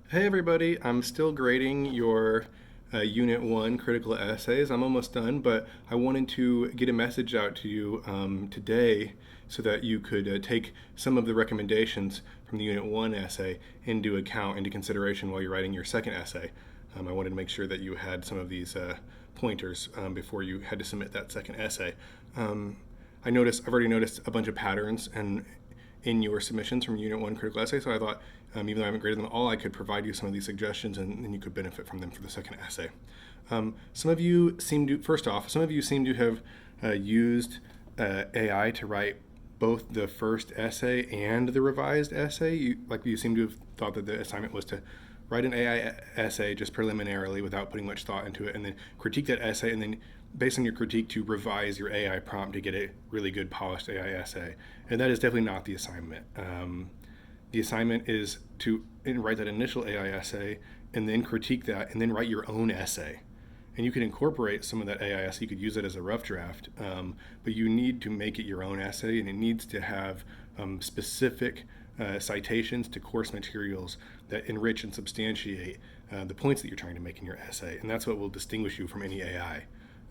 Hey everybody, I'm still grading your Unit 1 critical essays. I'm almost done, but I wanted to get a message out to you today so that you could take some of the recommendations from the Unit 1 essay into consideration while you're writing your second essay. I wanted to make sure that you had some of these pointers before you had to submit that second essay. Um, I've already noticed a bunch of patterns and in your submissions from Unit 1 critical essay. So I thought, even though I haven't graded them all, I could provide you some of these suggestions and you could benefit from them for the second essay. Some of you seem to have used AI to write both the first essay and the revised essay. You seem to have thought that the assignment was to write an AI essay just preliminarily without putting much thought into it, and then critique that essay, and then based on your critique to revise your AI prompt to get a really good polished AI essay. And that is definitely not the assignment. The assignment is to write that initial AI essay and then critique that and then write your own essay. And you can incorporate some of that AI essay. You could use it as a rough draft, but you need to make it your own essay, and it needs to have specific citations to course materials that enrich and substantiate the points that you're trying to make in your essay. And that's what will distinguish you from any AI.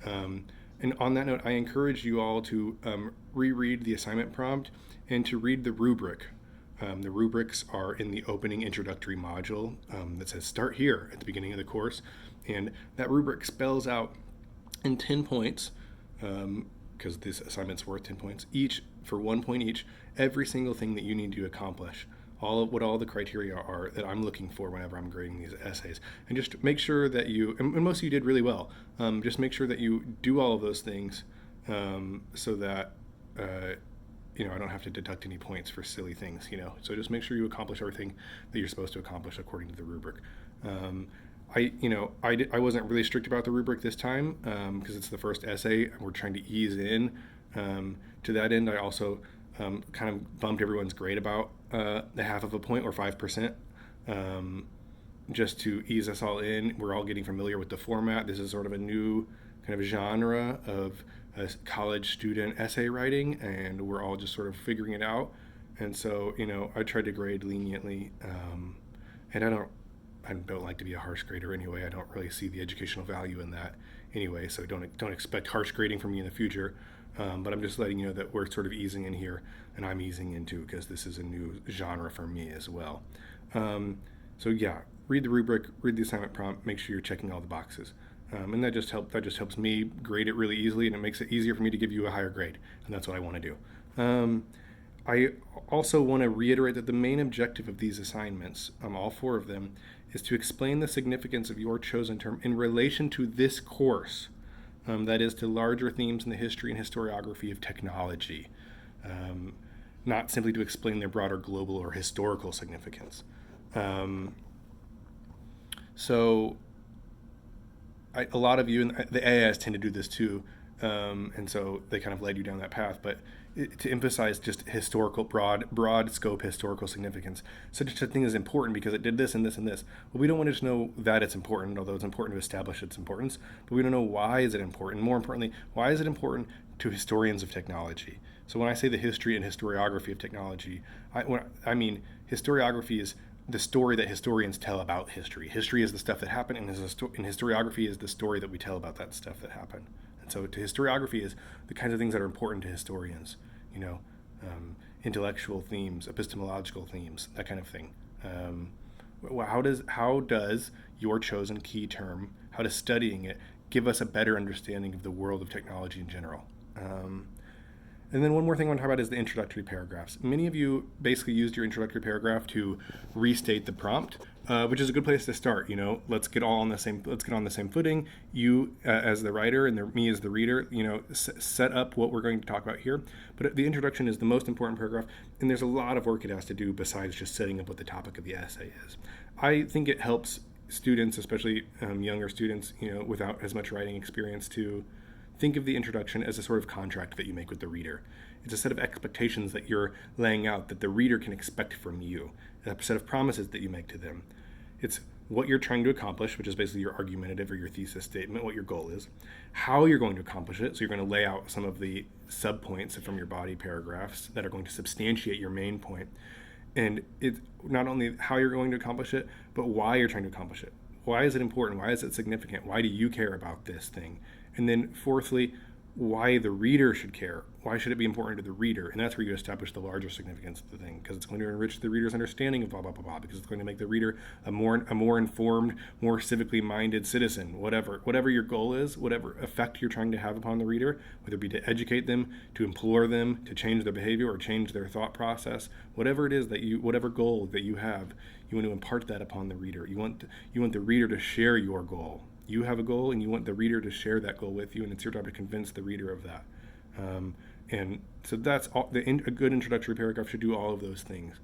And on that note, I encourage you all to reread the assignment prompt and to read the rubric. The rubrics are in the opening introductory module that says start here at the beginning of the course. And that rubric spells out in 10 points, because this assignment's worth 10 points, each for 1 point each, every single thing that you need to accomplish. All the criteria are that I'm looking for whenever I'm grading these essays, and just make sure that and most of you did really well. Just make sure that you do all of those things, so that I don't have to deduct any points for silly things. So just make sure you accomplish everything that you're supposed to accomplish according to the rubric. I wasn't really strict about the rubric this time because it's the first essay. We're trying to ease in. To that end, I also kind of bumped everyone's grade about the half of a point or 5%, just to ease us all in. We're all getting familiar with the format. This is sort of a new kind of genre of college student essay writing, and we're all just sort of figuring it out. And so, I tried to grade leniently, and I don't like to be a harsh grader anyway. I don't really see the educational value in that anyway. So don't expect harsh grading from me in the future. But I'm just letting you know that we're sort of easing in here, and I'm easing into because this is a new genre for me as well. So yeah, read the rubric, read the assignment prompt, make sure you're checking all the boxes, and that just helps me grade it really easily, and it makes it easier for me to give you a higher grade, and that's what I want to do. I also want to reiterate that the main objective of these assignments, all four of them, is to explain the significance of your chosen term in relation to this course. That is, to larger themes in the history and historiography of technology, not simply to explain their broader global or historical significance. Um, so, a lot of you, and the AIs tend to do this too, and so they kind of led you down that path. But to emphasize just historical, broad scope historical significance, such a thing is important because it did this and this and this. Well, we don't want to just know that it's important, although it's important to establish its importance. But we don't know why is it important. More importantly, why is it important to historians of technology? So when I say the history and historiography of technology, I mean historiography is the story that historians tell about history. History is the stuff that happened, and historiography is the story that we tell about that stuff that happened. And so, to historiography is the kinds of things that are important to historians. You know, intellectual themes, epistemological themes, that kind of thing. How does your chosen key term, how does studying it give us a better understanding of the world of technology in general? And then one more thing I want to talk about is the introductory paragraphs. Many of you basically used your introductory paragraph to restate the prompt, which is a good place to start. Let's get on the same footing. You as the writer and me as the reader. Set up what we're going to talk about here. But the introduction is the most important paragraph, and there's a lot of work it has to do besides just setting up what the topic of the essay is. I think it helps students, especially younger students, without as much writing experience, to think of the introduction as a sort of contract that you make with the reader. It's a set of expectations that you're laying out that the reader can expect from you, a set of promises that you make to them. It's what you're trying to accomplish, which is basically your argumentative or your thesis statement, what your goal is, how you're going to accomplish it. So you're going to lay out some of the subpoints from your body paragraphs that are going to substantiate your main point, And it's not only how you're going to accomplish it, but why you're trying to accomplish it. Why is it important? Why is it significant? Why do you care about this thing? And then fourthly, why the reader should care. Why should it be important to the reader? And that's where you establish the larger significance of the thing, because it's going to enrich the reader's understanding of blah blah blah blah. Because it's going to make the reader a more informed, more civically minded citizen. Whatever your goal is, whatever effect you're trying to have upon the reader, whether it be to educate them, to implore them to change their behavior or change their thought process, whatever it is whatever goal that you have, you want to impart that upon the reader. You want the reader to share your goal. You have a goal, and you want the reader to share that goal with you, and it's your job to convince the reader of that. And so that's all. A good introductory paragraph should do all of those things.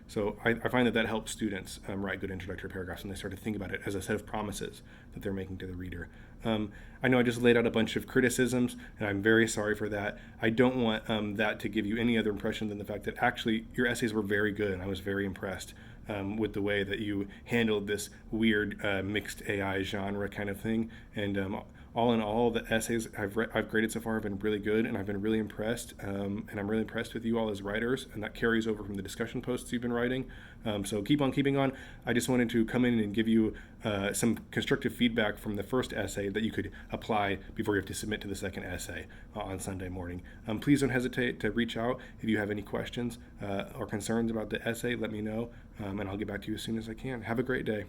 So I find that helps students write good introductory paragraphs when they start to think about it as a set of promises that they're making to the reader. I know I just laid out a bunch of criticisms, and I'm very sorry for that. I don't want that to give you any other impression than the fact that actually your essays were very good, and I was very impressed with the way that you handled this weird mixed AI genre kind of thing. And all in all, the essays I've graded so far have been really good, and I've been really impressed. And I'm really impressed with you all as writers, and that carries over from the discussion posts you've been writing. So keep on keeping on. I just wanted to come in and give you some constructive feedback from the first essay that you could apply before you have to submit to the second essay on Sunday morning. Please don't hesitate to reach out if you have any questions or concerns about the essay. Let me know, and I'll get back to you as soon as I can. Have a great day.